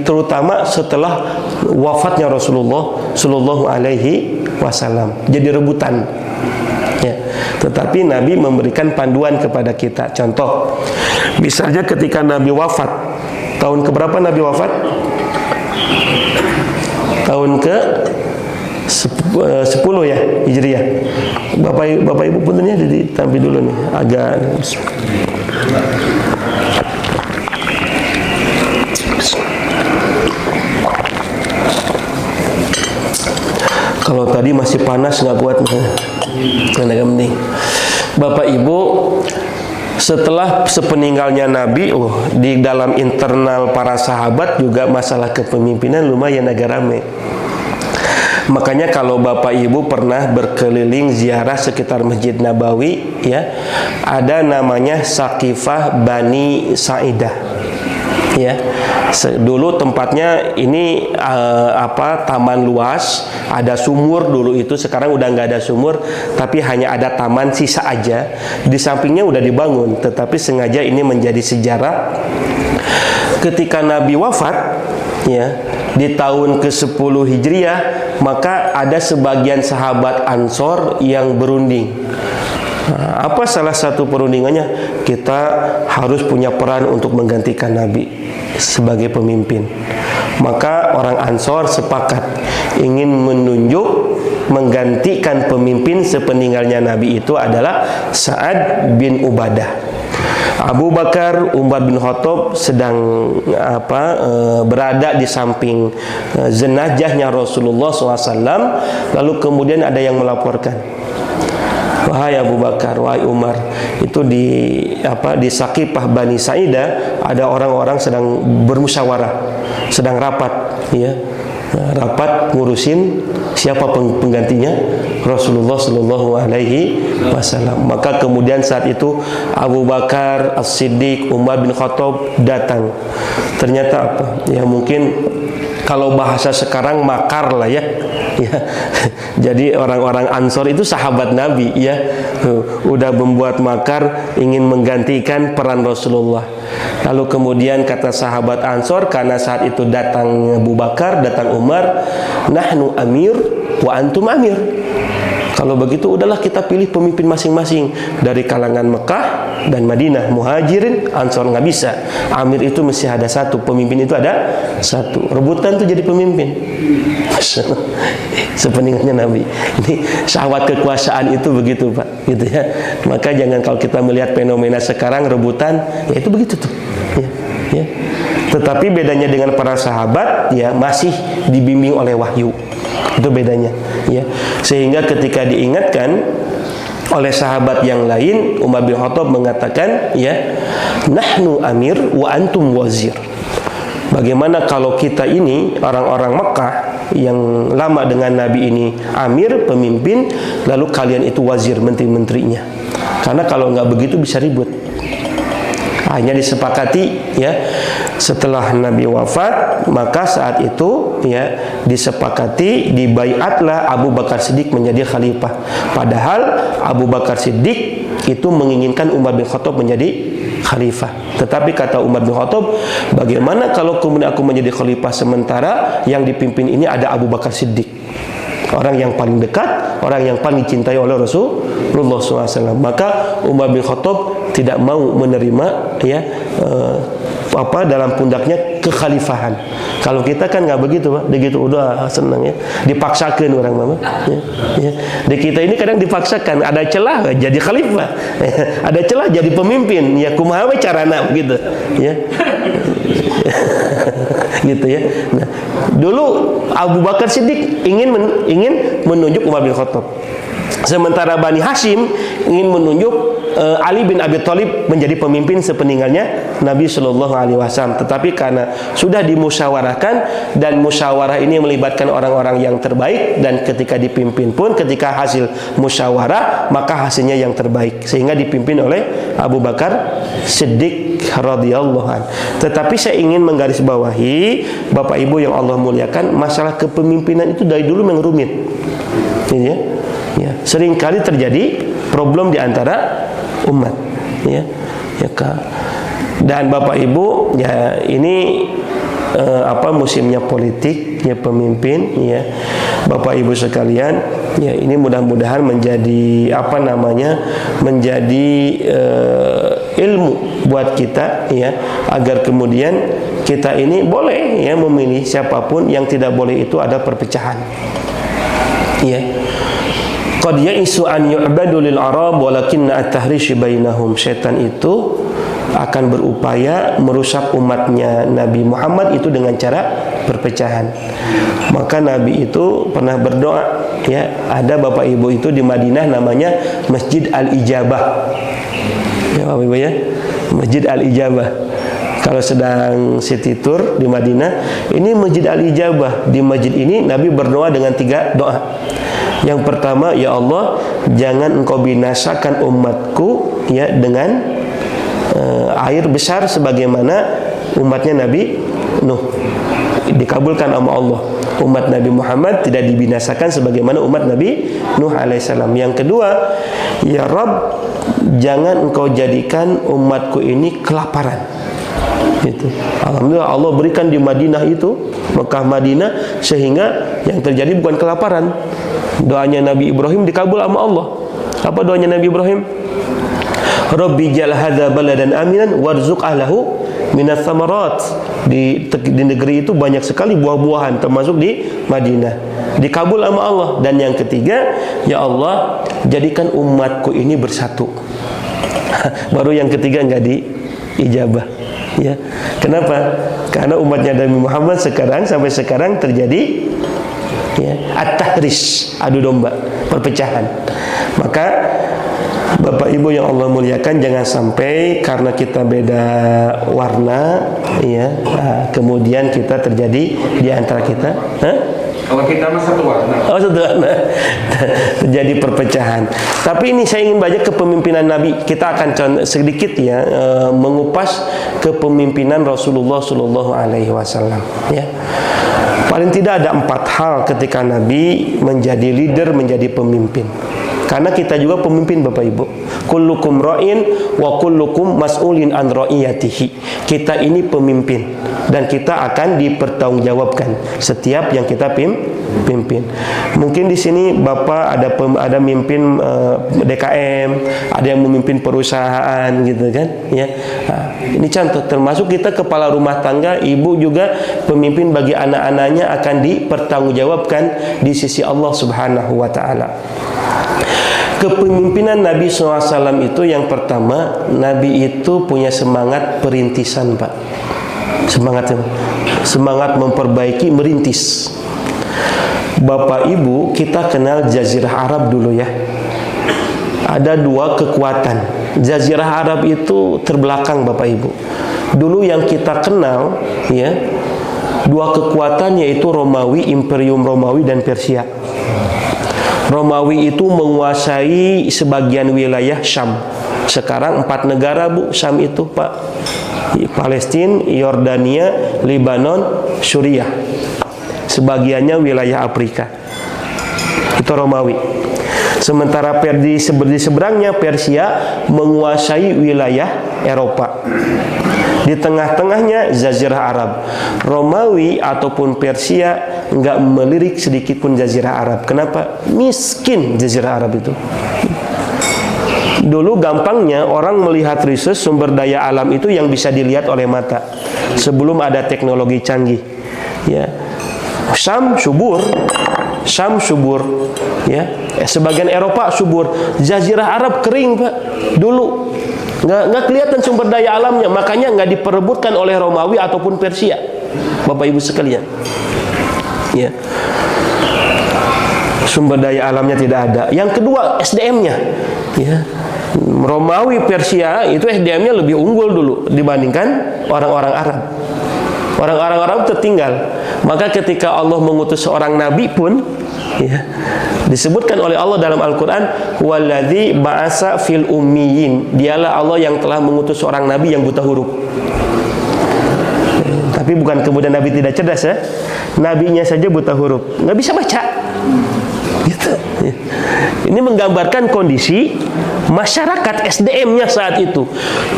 S1: terutama setelah wafatnya Rasulullah Sallallahu Alaihi Wasallam. Jadi rebutan. Tetapi Nabi memberikan panduan kepada kita. Contoh, misalnya ketika Nabi wafat, tahun keberapa Nabi wafat? Tahun ke 10 Hijriah. Bapak Ibu puntennya ditampil dulu nih, agak kalau tadi masih panas nggak kuat agak mending. Bapak Ibu, setelah sepeninggalnya Nabi, di dalam internal para sahabat juga masalah kepemimpinan lumayan agak ramai. Makanya kalau Bapak Ibu pernah berkeliling ziarah sekitar Masjid Nabawi, ada namanya Saqifah Bani Sa'idah. Dulu tempatnya ini taman luas, ada sumur dulu itu, sekarang udah nggak ada sumur, tapi hanya ada taman sisa aja. Di sampingnya udah dibangun, tetapi sengaja ini menjadi sejarah. Ketika Nabi wafat, ya, di tahun ke-10 Hijriah, maka ada sebagian sahabat Ansor yang berunding. Nah, apa salah satu perundingannya? Kita harus punya peran untuk menggantikan Nabi sebagai pemimpin. Maka orang Ansor sepakat ingin menunjuk menggantikan pemimpin sepeninggalnya Nabi itu adalah Sa'ad bin Ubadah. Abu Bakar, Umar bin Khattab sedang berada di samping jenazahnya Rasulullah SAW. Lalu kemudian ada yang melaporkan, wahai Abu Bakar, wahai Umar, itu di Saqifah Bani Sa'idah ada orang-orang sedang bermusyawarah, sedang rapat, ya. Rapat ngurusin siapa penggantinya Rasulullah Sallallahu Alaihi Wasallam. Maka kemudian saat itu Abu Bakar As-Siddiq, Umar bin Khattab datang. Ternyata apa? Ya mungkin kalau bahasa sekarang makar lah ya. Ya. Jadi orang-orang Ansor itu sahabat Nabi, ya. Udah membuat makar ingin menggantikan peran Rasulullah. Lalu kemudian kata sahabat Ansor, karena saat itu datang Abu Bakar, datang Umar, nahnu amir wa antum amir. Kalau begitu udahlah kita pilih pemimpin masing-masing dari kalangan Mekah dan Madinah, Muhajirin, Ansor nggak bisa. Amir itu mesti ada satu, pemimpin itu ada satu. Rebutan tuh jadi pemimpin. Sepeninggalnya Nabi. Ini syahwat kekuasaan itu begitu, Pak, gitu ya. Maka jangan kalau kita melihat fenomena sekarang rebutan, ya itu begitu tuh. Ya. Tetapi bedanya dengan para sahabat, ya masih dibimbing oleh wahyu. Itu bedanya, ya. Sehingga ketika diingatkan oleh sahabat yang lain, Umar bin Khattab mengatakan, ya, nahnu amir wa antum wazir. Bagaimana kalau kita ini orang-orang Mekah yang lama dengan Nabi ini amir, pemimpin, lalu kalian itu wazir, menteri-menterinya. Karena kalau nggak begitu bisa ribut. Hanya disepakati, ya, setelah Nabi wafat, maka saat itu, ya, disepakati, dibaiatlah Abu Bakar Siddiq menjadi khalifah. Padahal Abu Bakar Siddiq itu menginginkan Umar bin Khattab menjadi khalifah. Tetapi kata Umar bin Khattab, bagaimana kalau kemudian aku menjadi khalifah sementara yang dipimpin ini ada Abu Bakar Siddiq, orang yang paling dekat, orang yang paling dicintai oleh Rasulullah SAW. Maka Umar bin Khattab tidak mau menerima, ya, dalam pundaknya kekhalifahan. Kalau kita kan nggak begitu, Pak. Begitu udah senang, ya. Dipaksakan orang mama. Ya, ya. Di kita ini kadang dipaksakan, ada celah jadi khalifah, ada celah jadi pemimpin. Ya kumaha we carana gitu, ya. Gitu ya. Nah, dulu Abu Bakar Siddiq ingin menunjuk Umar bin Khattab. Sementara Bani Hashim ingin menunjuk Ali bin Abi Thalib menjadi pemimpin sepeninggalnya Nabi Shallallahu Alaihi Wasallam. Tetapi karena sudah dimusyawarahkan dan musyawarah ini melibatkan orang-orang yang terbaik, dan ketika dipimpin pun ketika hasil musyawarah maka hasilnya yang terbaik, sehingga dipimpin oleh Abu Bakar Siddiq radhiyallahu anhu. Tetapi saya ingin menggarisbawahi, Bapak Ibu yang Allah muliakan, masalah kepemimpinan itu dari dulu memang rumit. Ini ya. Ya, seringkali terjadi problem di antara umat, ya, ya Kak. Dan Bapak Ibu, ya ini musimnya politik, ya, pemimpin, ya, Bapak Ibu sekalian, ya ini mudah-mudahan menjadi menjadi ilmu buat kita, ya, agar kemudian kita ini boleh, ya, memilih siapapun. Yang tidak boleh itu ada perpecahan, ya. Qad ya'isu an yu'badu lil arab walakinna at-tahrish bainahum. Setan itu akan berupaya merusak umatnya Nabi Muhammad itu dengan cara perpecahan. Maka Nabi itu pernah berdoa, ya, ada Bapak Ibu itu di Madinah namanya Masjid Al-Ijabah. Ya Bapak Ibu, ya, Masjid Al-Ijabah. Kalau sedang city tour di Madinah, ini Masjid Al-Ijabah. Di masjid ini Nabi berdoa dengan 3 doa. Yang pertama, ya Allah, jangan engkau binasakan umatku, ya, dengan air besar sebagaimana umatnya Nabi Nuh, dikabulkan sama Allah. Umat Nabi Muhammad tidak dibinasakan sebagaimana umat Nabi Nuh alaihissalam. Yang kedua, ya Rabb, jangan engkau jadikan umatku ini kelaparan. Itu. Alhamdulillah Allah berikan di Madinah itu, Mekah Madinah, sehingga yang terjadi bukan kelaparan. Doanya Nabi Ibrahim dikabul sama Allah. Apa doanya Nabi Ibrahim? Rabbi ja'al hadza baladan aminan warzuq ahlahu minats tsamarat. Di negeri itu banyak sekali buah-buahan, termasuk di Madinah. Dikabul sama Allah. Dan yang ketiga, ya Allah, jadikan umatku ini bersatu. Baru yang ketiga enggak diijabah. Ya. Kenapa? Karena umatnya Nabi Muhammad sampai sekarang terjadi at-tahris, adu domba, perpecahan. Maka Bapak Ibu yang Allah muliakan, jangan sampai karena kita beda warna, kemudian kita terjadi di antara kita.
S2: Kalau kita mah satu warna.
S1: Oh, satu warna. Terjadi perpecahan. Tapi ini saya ingin baca kepemimpinan Nabi. Kita akan sedikit mengupas kepemimpinan Rasulullah Shallallahu Alaihi Wasallam. Ya. Paling tidak ada 4 hal ketika Nabi menjadi leader, menjadi pemimpin. Karena kita juga pemimpin, Bapak Ibu. Kullukum ra'in wa kullukum mas'ulin an ra'iyatihi. Kita ini pemimpin dan kita akan dipertanggungjawabkan setiap yang kita pimpin. Mungkin di sini Bapak ada mimpin DKM, ada yang memimpin perusahaan gitu kan, ya. Nah, ini contoh, termasuk kita kepala rumah tangga, ibu juga pemimpin bagi anak-anaknya akan dipertanggungjawabkan di sisi Allah Subhanahu wa taala. Kepemimpinan Nabi SAW itu yang pertama, Nabi itu punya semangat perintisan, Pak. Semangat memperbaiki, merintis. Bapak Ibu, kita kenal Jazirah Arab dulu ya. Ada 2 kekuatan. Jazirah Arab itu terbelakang, Bapak Ibu. Dulu yang kita kenal ya, 2 kekuatan, yaitu Romawi, Imperium Romawi dan Persia. Romawi itu menguasai sebagian wilayah Syam. Sekarang 4 negara, Bu, Syam itu, Pak. Palestina, Yordania, Lebanon, Suriah. Sebagiannya wilayah Afrika. Itu Romawi. Sementara di seberangnya Persia menguasai wilayah Eropa. Di tengah-tengahnya Jazirah Arab. Romawi ataupun Persia enggak melirik sedikit pun Jazirah Arab. Kenapa? Miskin Jazirah Arab itu. Dulu gampangnya orang melihat resource sumber daya alam itu yang bisa dilihat oleh mata sebelum ada teknologi canggih. Ya. Syam subur, ya. Sebagian Eropa subur, Jazirah Arab kering, Pak. Dulu nggak kelihatan sumber daya alamnya, makanya nggak diperebutkan oleh Romawi ataupun Persia, Bapak Ibu sekalian. Ya. Sumber daya alamnya tidak ada. Yang kedua, SDM-nya. Ya. Romawi, Persia itu SDM-nya lebih unggul dulu dibandingkan orang-orang Arab. Orang-orang Arab tertinggal. Maka ketika Allah mengutus seorang nabi pun, ya, disebutkan oleh Allah dalam Al-Quran, waladzi ba'asa fil ummiyin. Dialah Allah yang telah mengutus seorang nabi yang buta huruf. Tapi bukan kemudian nabi tidak cerdas ya. Nabinya saja buta huruf, nggak bisa baca. Gitu. Ini menggambarkan kondisi masyarakat, SDM-nya saat itu.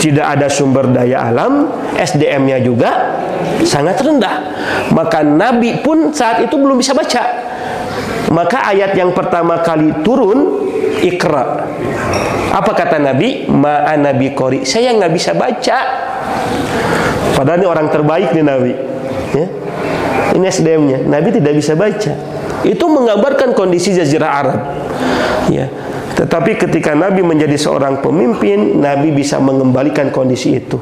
S1: Tidak ada sumber daya alam, SDM-nya juga sangat rendah. Maka Nabi pun saat itu belum bisa baca. Maka ayat yang pertama kali turun, Iqra. Apa kata Nabi? Ma'an Nabi Qori. Saya nggak bisa baca. Padahal ini orang terbaik nih Nabi. Ya. Ini SDM-nya. Nabi tidak bisa baca. Itu menggambarkan kondisi Jazirah Arab. Ya. Tetapi ketika Nabi menjadi seorang pemimpin, Nabi bisa mengembalikan kondisi itu.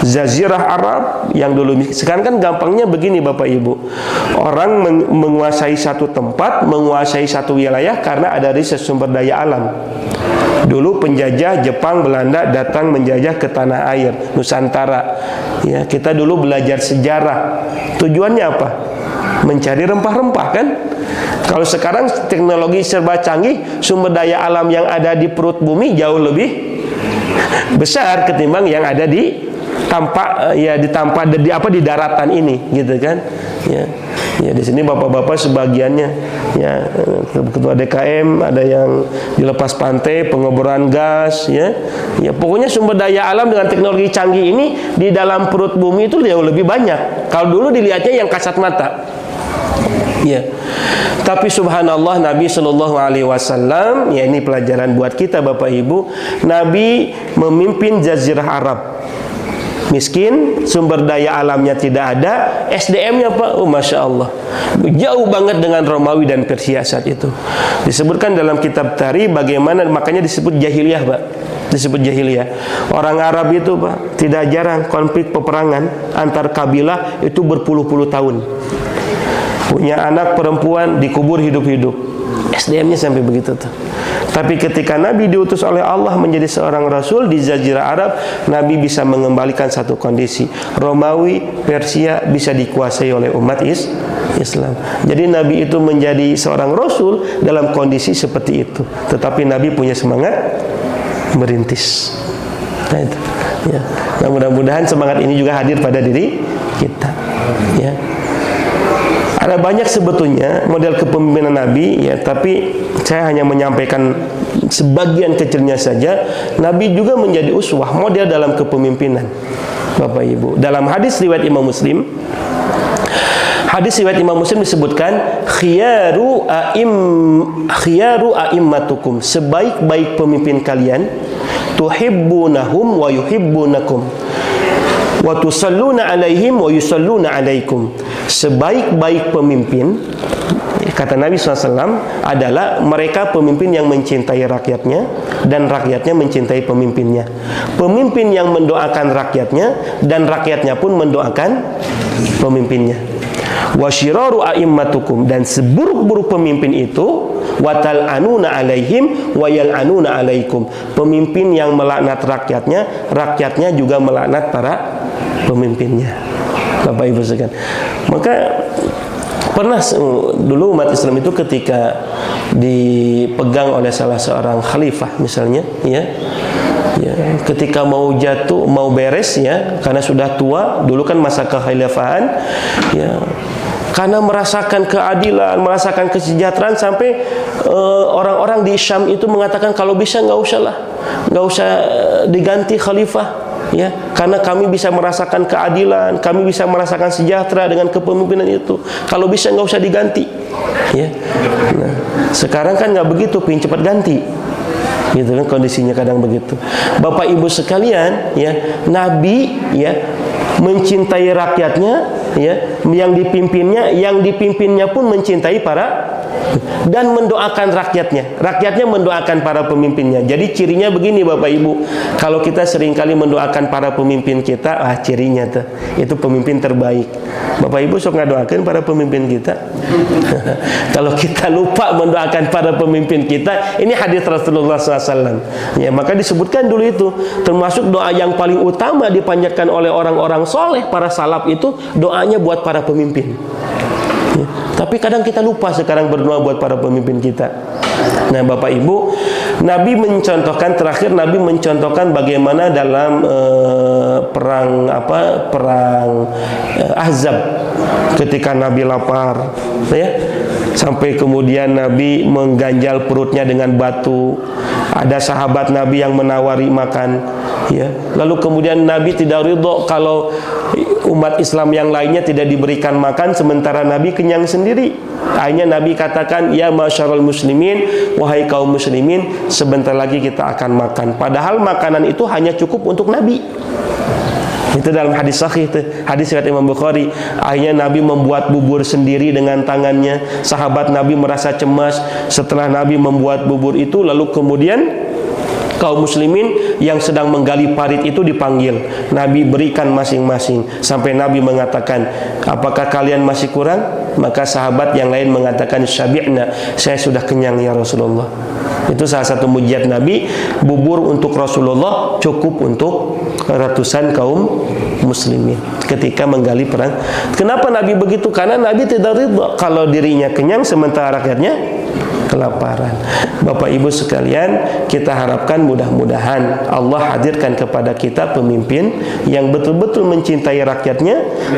S1: Jazirah Arab yang dulu, sekarang kan gampangnya begini Bapak Ibu. Orang menguasai satu tempat, menguasai satu wilayah karena ada riset sumber daya alam. Dulu penjajah Jepang, Belanda datang menjajah ke tanah air Nusantara. Ya, kita dulu belajar sejarah. Tujuannya apa? Mencari rempah-rempah kan? Kalau sekarang teknologi serba canggih, sumber daya alam yang ada di perut bumi jauh lebih besar ketimbang yang ada di ditampak di daratan ini, gitu kan? Ya di sini bapak-bapak sebagiannya ya ketua DKM, ada yang dilepas pantai, pengeboran gas, ya pokoknya sumber daya alam dengan teknologi canggih ini di dalam perut bumi itu jauh lebih banyak. Kalau dulu dilihatnya yang kasat mata, ya. Tapi subhanallah, Nabi Shallallahu Alaihi Wasallam, ya ini pelajaran buat kita Bapak Ibu, Nabi memimpin Jazirah Arab. Miskin, sumber daya alamnya tidak ada, SDM-nya Pak, Masya Allah, jauh banget dengan Romawi dan Persia saat itu. Disebutkan dalam kitab Tarikh bagaimana, makanya disebut jahiliyah Pak, disebut jahiliyah. Orang Arab itu Pak, tidak jarang konflik peperangan antar kabilah itu berpuluh-puluh tahun. Punya anak perempuan dikubur hidup-hidup, SDM-nya sampai begitu tuh. Tapi ketika Nabi diutus oleh Allah menjadi seorang Rasul di Jazirah Arab, Nabi bisa mengembalikan satu kondisi. Romawi, Persia bisa dikuasai oleh umat Islam. Jadi Nabi itu menjadi seorang Rasul dalam kondisi seperti itu. Tetapi Nabi punya semangat merintis. Nah itu, ya. Nah, mudah-mudahan semangat ini juga hadir pada diri kita, ya. Ada banyak sebetulnya model kepemimpinan Nabi, ya, tapi saya hanya menyampaikan sebagian kecilnya saja. Nabi juga menjadi uswah, model dalam kepemimpinan, Bapak Ibu. Dalam hadis riwayat Imam Muslim, disebutkan khiyaru a'immatukum, sebaik-baik pemimpin kalian, tuhibbunahum wa yuhibbunakum, wa tusalluna alaihim wa yusalluna alaikum. Sebaik-baik pemimpin, kata Nabi SAW, adalah mereka pemimpin yang mencintai rakyatnya dan rakyatnya mencintai pemimpinnya. Pemimpin yang mendoakan rakyatnya dan rakyatnya pun mendoakan pemimpinnya. Wa syiraru a'immatukum, dan seburuk-buruk pemimpin itu watal anuna alaihim wa yal anuna alaikum. Pemimpin yang melaknat rakyatnya, rakyatnya juga melaknat para pemimpinnya. Bapak Ibu sekalian, maka pernah dulu umat Islam itu ketika dipegang oleh salah seorang khalifah misalnya, ya, ketika mau jatuh, mau beres, ya, karena sudah tua, dulu kan masa kekhalifahan, ya, karena merasakan keadilan, merasakan kesejahteraan, sampai orang-orang di Syam itu mengatakan kalau bisa nggak usah diganti khalifah, ya, karena kami bisa merasakan keadilan, kami bisa merasakan sejahtera dengan kepemimpinan itu. Kalau bisa nggak usah diganti, ya. Nah, sekarang kan nggak begitu, pingin cepat ganti, gitu kan kondisinya kadang begitu. Bapak Ibu sekalian, ya, Nabi, ya, mencintai rakyatnya, ya, yang dipimpinnya pun mencintai para dan mendoakan rakyatnya mendoakan para pemimpinnya. Jadi cirinya begini Bapak Ibu, kalau kita seringkali mendoakan para pemimpin kita, cirinya tuh itu pemimpin terbaik. Bapak Ibu sok ngadoakan para pemimpin kita. Kalau kita lupa mendoakan para pemimpin kita, ini hadis Rasulullah SAW, ya, maka disebutkan dulu itu termasuk doa yang paling utama dipanjatkan oleh orang-orang soleh, para salaf itu doanya buat para pemimpin. Ya, tapi kadang kita lupa sekarang berdoa buat para pemimpin kita. Nah Bapak Ibu, Nabi mencontohkan bagaimana dalam perang Ahzab, ketika Nabi lapar, ya, sampai kemudian Nabi mengganjal perutnya dengan batu. Ada sahabat Nabi yang menawari makan, ya. Lalu kemudian Nabi tidak ridho kalau umat Islam yang lainnya tidak diberikan makan, sementara Nabi kenyang sendiri. Akhirnya Nabi katakan, ya masyarul muslimin, wahai kaum muslimin, sebentar lagi kita akan makan. Padahal makanan itu hanya cukup untuk Nabi. Itu dalam hadis sahih, hadis riwayat Imam Bukhari. Akhirnya Nabi membuat bubur sendiri dengan tangannya. Sahabat Nabi merasa cemas setelah Nabi membuat bubur itu. Lalu kemudian kaum muslimin yang sedang menggali parit itu dipanggil. Nabi berikan masing-masing, sampai Nabi mengatakan, apakah kalian masih kurang? Maka sahabat yang lain mengatakan, syabi'na, saya sudah kenyang ya Rasulullah. Itu salah satu mujizat Nabi, bubur untuk Rasulullah cukup untuk ratusan kaum muslimin ketika menggali perang. Kenapa Nabi begitu? Karena Nabi tidak ridha kalau dirinya kenyang sementara rakyatnya kelaparan. Bapak Ibu sekalian, kita harapkan mudah-mudahan Allah hadirkan kepada kita pemimpin yang betul-betul mencintai rakyatnya,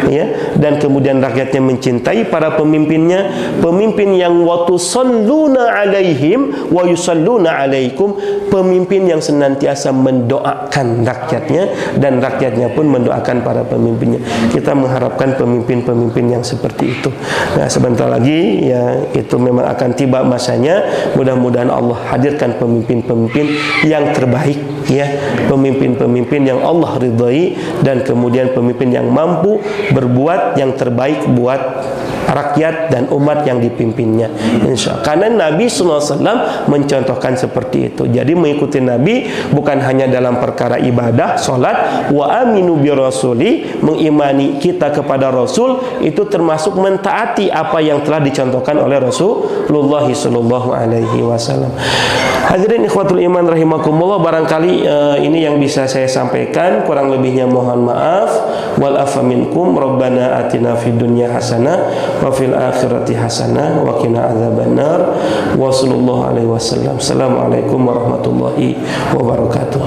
S1: ya, dan kemudian rakyatnya mencintai para pemimpinnya, pemimpin yang wa tusalluna alaihim wa yusalluna alaikum, pemimpin yang senantiasa mendoakan rakyatnya dan rakyatnya pun mendoakan para pemimpinnya. Kita mengharapkan pemimpin-pemimpin yang seperti itu. Nah, sebentar lagi ya itu memang akan tiba masanya. Mudah-mudahan Allah hadirkan pemimpin-pemimpin yang terbaik, ya, pemimpin-pemimpin yang Allah ridhai, dan kemudian pemimpin yang mampu berbuat yang terbaik buat rakyat dan umat yang dipimpinnya, insya Allah. Karena Nabi SAW mencontohkan seperti itu. Jadi mengikuti Nabi bukan hanya dalam perkara ibadah, sholat, wa aminu bi rasuli, mengimani kita kepada Rasul, itu termasuk mentaati apa yang telah dicontohkan oleh Rasulullah SAW. Hadirin ikhwatul iman rahimakumullah, barangkali ini yang bisa saya sampaikan, kurang lebihnya mohon maaf. Wal afa minkum, rabbana atina fid dunya hasanah wa fil akhirati hasanah wa qina adzabannar. Wa sallallahu alaihi wasallam. Assalamualaikum warahmatullahi wabarakatuh.